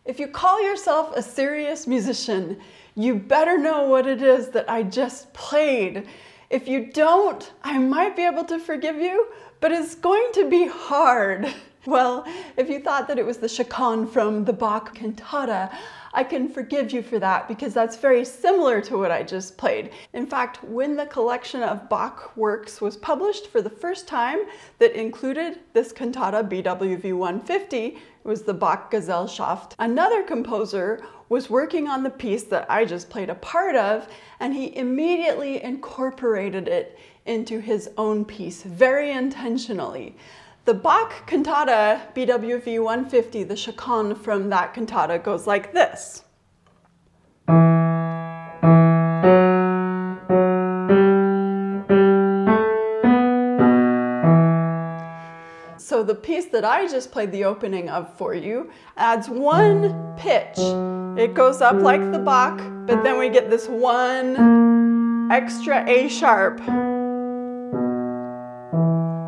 If you call yourself a serious musician, you better know what it is that I just played. If you don't, I might be able to forgive you, but it's going to be hard. Well, if you thought that it was the Chaconne from the Bach cantata, I can forgive you for that because that's very similar to what I just played. In fact, when the collection of Bach works was published for the first time that included this cantata BWV 150, it was the Bach Gesellschaft. Another composer was working on the piece that I just played a part of, and he immediately incorporated it into his own piece very intentionally. The Bach cantata BWV 150, the Chaconne from that cantata, goes like this. So the piece that I just played the opening of for you adds one pitch. It goes up like the Bach, but then we get this one extra A sharp.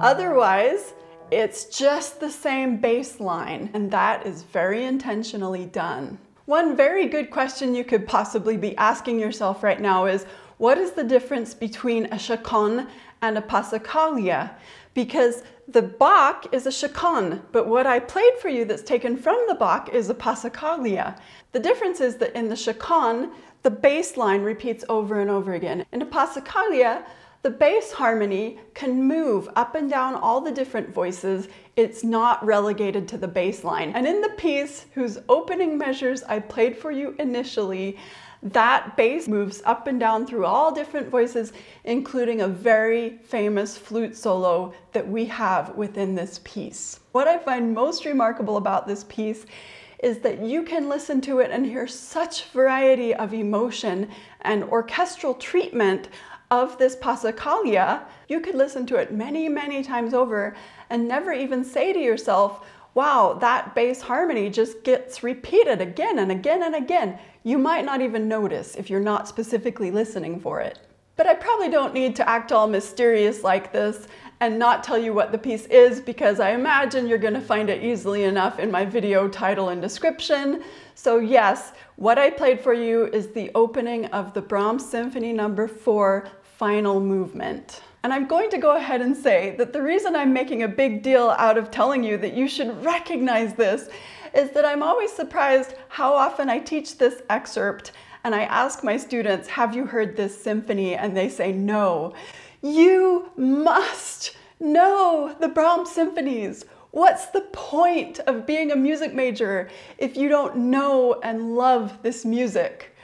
Otherwise, it's just the same bass line, and that is very intentionally done. One very good question you could possibly be asking yourself right now is, what is the difference between a chaconne and a passacaglia? Because the Bach is a chaconne, but what I played for you that's taken from the Bach is a passacaglia. The difference is that in the chaconne, the bass line repeats over and over again. In a passacaglia, the bass harmony can move up and down all the different voices. It's not relegated to the bass line. And in the piece whose opening measures I played for you initially, that bass moves up and down through all different voices, including a very famous flute solo that we have within this piece. What I find most remarkable about this piece is that you can listen to it and hear such variety of emotion and orchestral treatment of this passacaglia. You could listen to it many, many times over and never even say to yourself, wow, that bass harmony just gets repeated again and again and again. You might not even notice if you're not specifically listening for it. But I probably don't need to act all mysterious like this and not tell you what the piece is, because I imagine you're going to find it easily enough in my video title and description. So yes, what I played for you is the opening of the Brahms Symphony No. 4 final movement. And I'm going to go ahead and say that the reason I'm making a big deal out of telling you that you should recognize this is that I'm always surprised how often I teach this excerpt and I ask my students, have you heard this symphony? And they say no. You must know the Brahms symphonies. What's the point of being a music major if you don't know and love this music?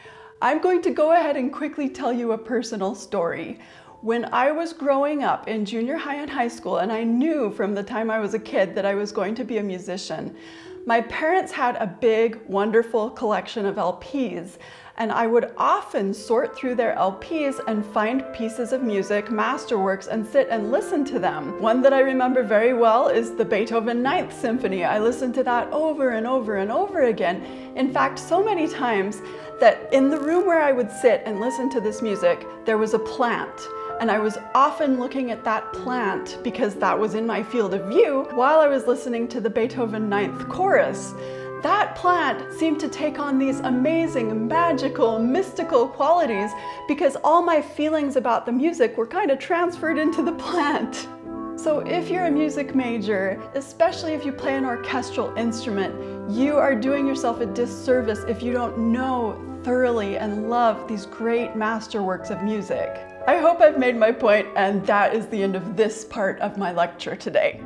I'm going to go ahead and quickly tell you a personal story. When I was growing up in junior high and high school, and I knew from the time I was a kid that I was going to be a musician, my parents had a big, wonderful collection of LPs, and I would often sort through their LPs and find pieces of music, masterworks, and sit and listen to them. One that I remember very well is the Beethoven Ninth Symphony. I listened to that over and over and over again. In fact, so many times that in the room where I would sit and listen to this music, there was a plant. And I was often looking at that plant because that was in my field of view while I was listening to the Beethoven Ninth chorus. That plant seemed to take on these amazing, magical, mystical qualities because all my feelings about the music were kind of transferred into the plant. So if you're a music major, especially if you play an orchestral instrument, you are doing yourself a disservice if you don't know thoroughly and love these great masterworks of music. I hope I've made my point, and that is the end of this part of my lecture today.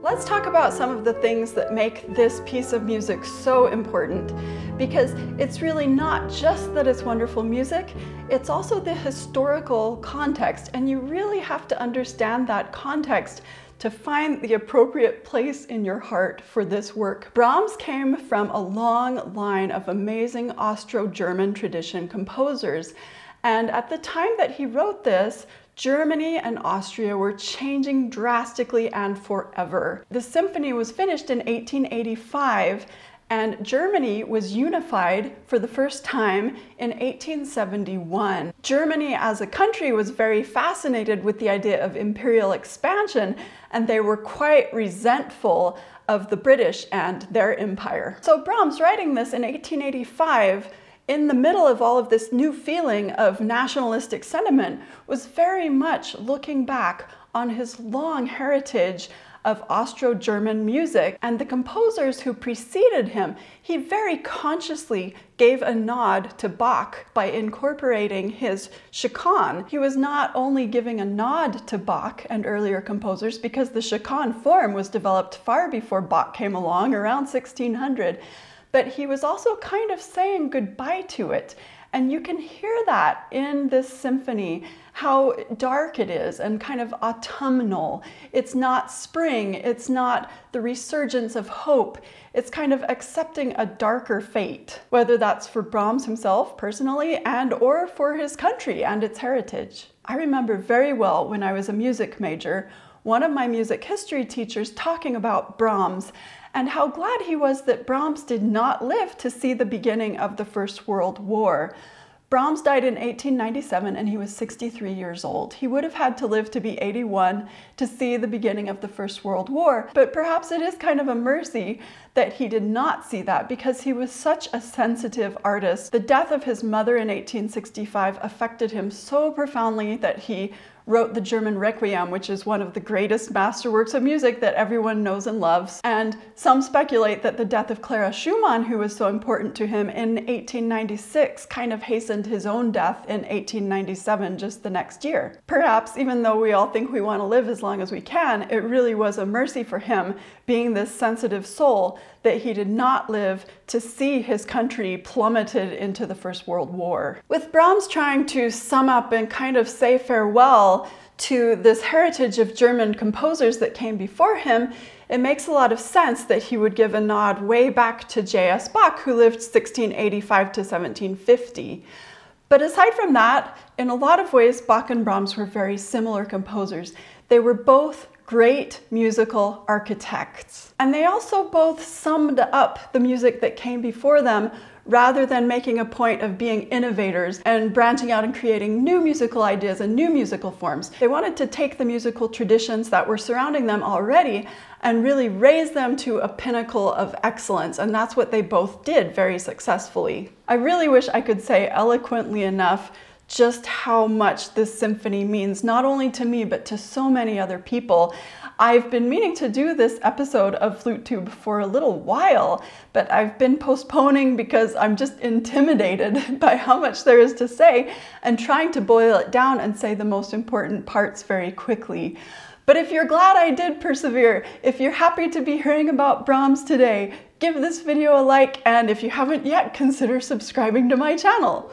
Let's talk about some of the things that make this piece of music so important, because it's really not just that it's wonderful music, it's also the historical context, and you really have to understand that context to find the appropriate place in your heart for this work. Brahms came from a long line of amazing Austro-German tradition composers, and at the time that he wrote this, Germany and Austria were changing drastically and forever. The symphony was finished in 1885, and Germany was unified for the first time in 1871. Germany as a country was very fascinated with the idea of imperial expansion, and they were quite resentful of the British and their empire. So Brahms, writing this in 1885, in the middle of all of this new feeling of nationalistic sentiment, was very much looking back on his long heritage of Austro-German music. And the composers who preceded him, he very consciously gave a nod to Bach by incorporating his Chaconne. He was not only giving a nod to Bach and earlier composers, because the Chaconne form was developed far before Bach came along, around 1600, but he was also kind of saying goodbye to it. And you can hear that in this symphony, how dark it is and kind of autumnal. It's not spring, it's not the resurgence of hope. It's kind of accepting a darker fate, whether that's for Brahms himself personally and or for his country and its heritage. I remember very well when I was a music major, one of my music history teachers talking about Brahms and how glad he was that Brahms did not live to see the beginning of the First World War. Brahms died in 1897 and he was 63 years old. He would have had to live to be 81 to see the beginning of the First World War, but perhaps it is kind of a mercy that he did not see that because he was such a sensitive artist. The death of his mother in 1865 affected him so profoundly that he wrote the German Requiem, which is one of the greatest masterworks of music that everyone knows and loves. And some speculate that the death of Clara Schumann, who was so important to him in 1896, kind of hastened his own death in 1897, just the next year. Perhaps, even though we all think we want to live as long as we can, it really was a mercy for him, being this sensitive soul, that he did not live to see his country plummeted into the First World War. With Brahms trying to sum up and kind of say farewell to this heritage of German composers that came before him, it makes a lot of sense that he would give a nod way back to J.S. Bach, who lived 1685 to 1750. But aside from that, in a lot of ways, Bach and Brahms were very similar composers. They were both great musical architects. And they also both summed up the music that came before them rather than making a point of being innovators and branching out and creating new musical ideas and new musical forms. They wanted to take the musical traditions that were surrounding them already and really raise them to a pinnacle of excellence, and that's what they both did very successfully. I really wish I could say eloquently enough just how much this symphony means, not only to me, but to so many other people. I've been meaning to do this episode of Flute Tube for a little while, but I've been postponing because I'm just intimidated by how much there is to say and trying to boil it down and say the most important parts very quickly. But if you're glad I did persevere, if you're happy to be hearing about Brahms today, give this video a like, and if you haven't yet, consider subscribing to my channel.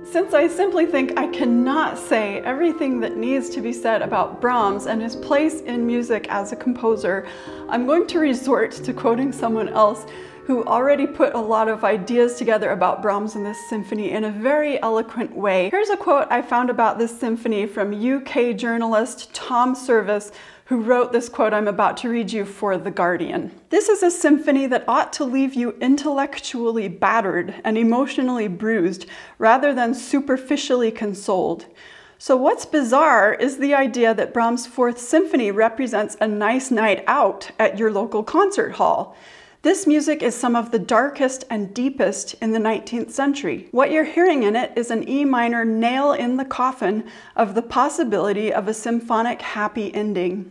Since I simply think I cannot say everything that needs to be said about Brahms and his place in music as a composer, I'm going to resort to quoting someone else who already put a lot of ideas together about Brahms and this symphony in a very eloquent way. Here's a quote I found about this symphony from UK journalist Tom Service, who wrote this quote I'm about to read you for The Guardian. "This is a symphony that ought to leave you intellectually battered and emotionally bruised, rather than superficially consoled. So what's bizarre is the idea that Brahms' Fourth Symphony represents a nice night out at your local concert hall. This music is some of the darkest and deepest in the 19th century. What you're hearing in it is an E minor nail in the coffin of the possibility of a symphonic happy ending."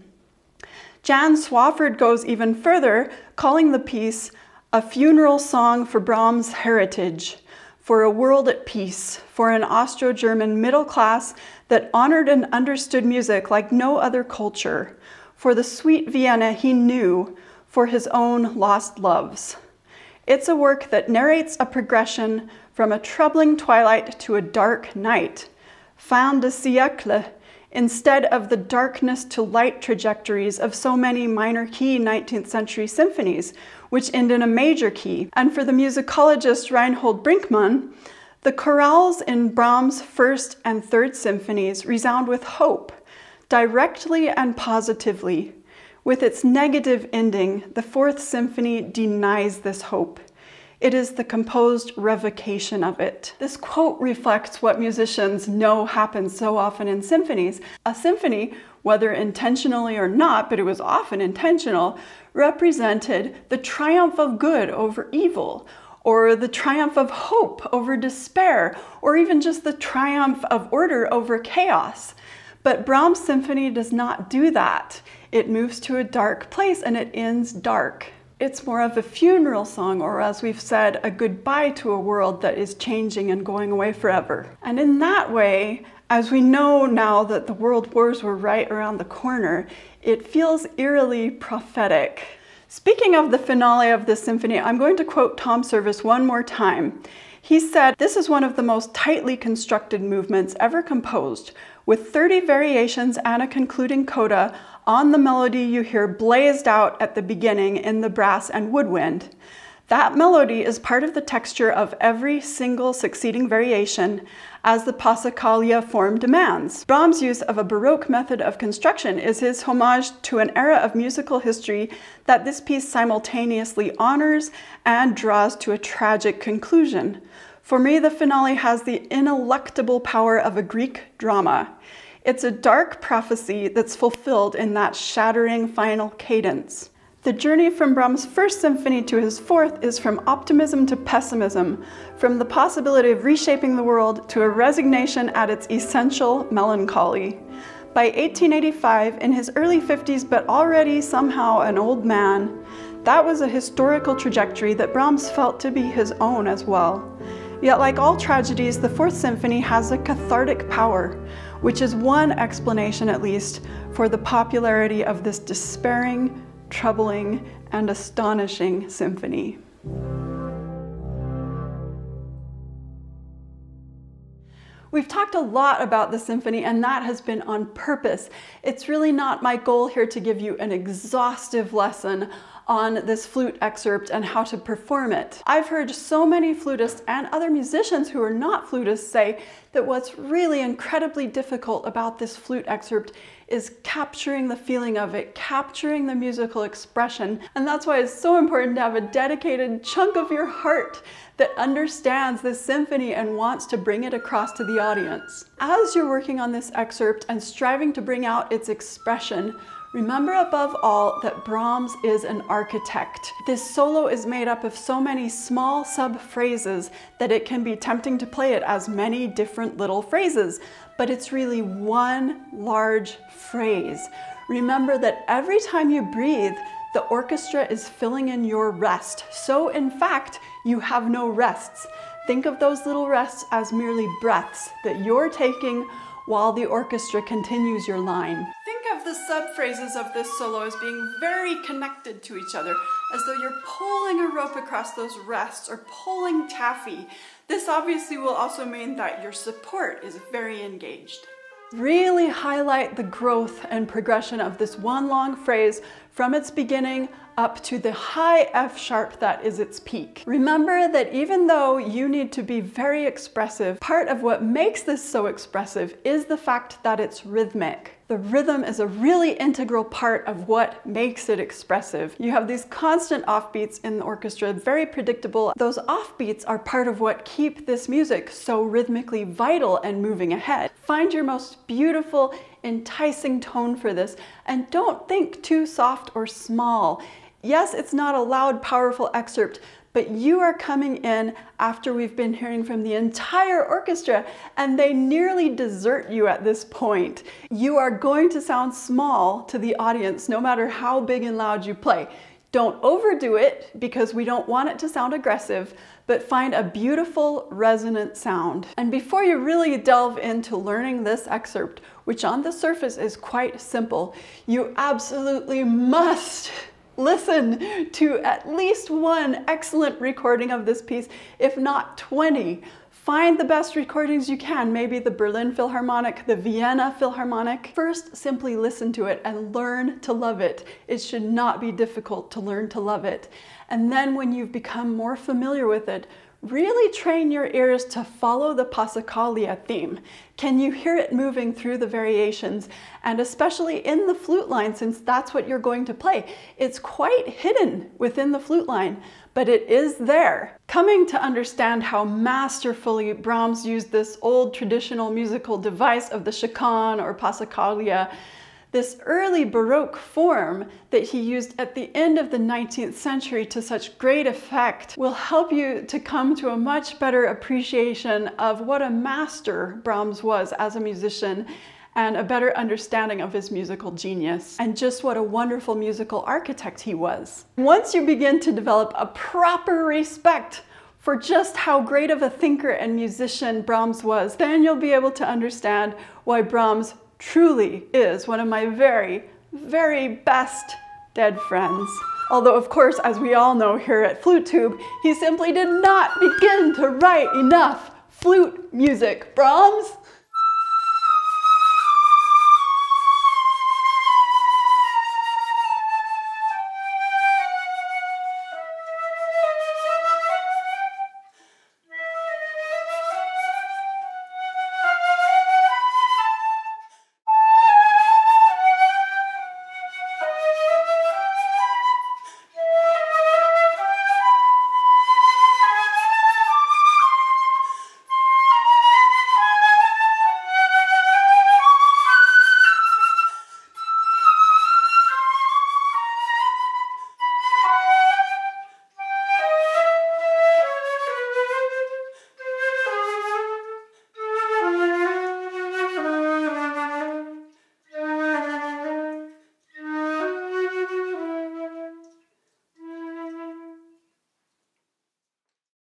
Jan Swafford goes even further, calling the piece a funeral song for Brahms' heritage, for a world at peace, for an Austro-German middle class that honored and understood music like no other culture, for the sweet Vienna he knew, for his own lost loves. It's a work that narrates a progression from a troubling twilight to a dark night, fin de siècle, instead of the darkness to light trajectories of so many minor key 19th century symphonies, which end in a major key. And for the musicologist Reinhold Brinkmann, the chorales in Brahms' First and Third Symphonies resound with hope, directly and positively, With its negative ending, the Fourth Symphony denies this hope. It is the composed revocation of it. This quote reflects what musicians know happens so often in symphonies. A symphony, whether intentionally or not, but it was often intentional, represented the triumph of good over evil, or the triumph of hope over despair, or even just the triumph of order over chaos. But Brahms' symphony does not do that. It moves to a dark place and it ends dark. It's more of a funeral song, or as we've said, a goodbye to a world that is changing and going away forever. And in that way, as we know now that the world wars were right around the corner, it feels eerily prophetic. Speaking of the finale of this symphony, I'm going to quote Tom Service one more time. He said, "This is one of the most tightly constructed movements ever composed, with 30 variations and a concluding coda on the melody you hear blazed out at the beginning in the brass and woodwind. That melody is part of the texture of every single succeeding variation, as the Passacaglia form demands." Brahms' use of a Baroque method of construction is his homage to an era of musical history that this piece simultaneously honors and draws to a tragic conclusion. For me, the finale has the ineluctable power of a Greek drama. It's a dark prophecy that's fulfilled in that shattering final cadence. The journey from Brahms' First Symphony to his Fourth is from optimism to pessimism, from the possibility of reshaping the world to a resignation at its essential melancholy. By 1885, in his early 50s but already somehow an old man, that was a historical trajectory that Brahms felt to be his own as well. Yet like all tragedies, the Fourth Symphony has a cathartic power, which is one explanation at least for the popularity of this despairing, troubling, and astonishing symphony. We've talked a lot about the symphony, and that has been on purpose. It's really not my goal here to give you an exhaustive lesson on this flute excerpt and how to perform it. I've heard so many flutists and other musicians who are not flutists say that what's really incredibly difficult about this flute excerpt is capturing the feeling of it, capturing the musical expression. And that's why it's so important to have a dedicated chunk of your heart that understands this symphony and wants to bring it across to the audience. As you're working on this excerpt and striving to bring out its expression, remember above all that Brahms is an architect. This solo is made up of so many small sub-phrases that it can be tempting to play it as many different little phrases, but it's really one large phrase. Remember that every time you breathe, the orchestra is filling in your rest. So in fact, you have no rests. Think of those little rests as merely breaths that you're taking while the orchestra continues your line. Think of the sub-phrases of this solo as being very connected to each other, as though you're pulling a rope across those rests or pulling taffy. This obviously will also mean that your support is very engaged. Really highlight the growth and progression of this one long phrase from its beginning up to the high F sharp that is its peak. Remember that even though you need to be very expressive, part of what makes this so expressive is the fact that it's rhythmic. The rhythm is a really integral part of what makes it expressive. You have these constant offbeats in the orchestra, very predictable. Those offbeats are part of what keep this music so rhythmically vital and moving ahead. Find your most beautiful, enticing tone for this, and don't think too soft or small. Yes, it's not a loud, powerful excerpt, but you are coming in after we've been hearing from the entire orchestra, and they nearly desert you at this point. You are going to sound small to the audience, no matter how big and loud you play. Don't overdo it, because we don't want it to sound aggressive, but find a beautiful, resonant sound. And before you really delve into learning this excerpt, which on the surface is quite simple, you absolutely must listen to at least one excellent recording of this piece, if not 20. Find the best recordings you can, maybe the Berlin Philharmonic, the Vienna Philharmonic. First, simply listen to it and learn to love it. It should not be difficult to learn to love it. And then when you've become more familiar with it, really train your ears to follow the Passacaglia theme. Can you hear it moving through the variations? And especially in the flute line, since that's what you're going to play. It's quite hidden within the flute line, but it is there. Coming to understand how masterfully Brahms used this old traditional musical device of the Chaconne or Passacaglia, this early Baroque form that he used at the end of the 19th century to such great effect, will help you to come to a much better appreciation of what a master Brahms was as a musician, and a better understanding of his musical genius, and just what a wonderful musical architect he was. Once you begin to develop a proper respect for just how great of a thinker and musician Brahms was, then you'll be able to understand why Brahms truly is one of my very, very best dead friends. Although, of course, as we all know here at FluteTube, he simply did not begin to write enough flute music. Brahms?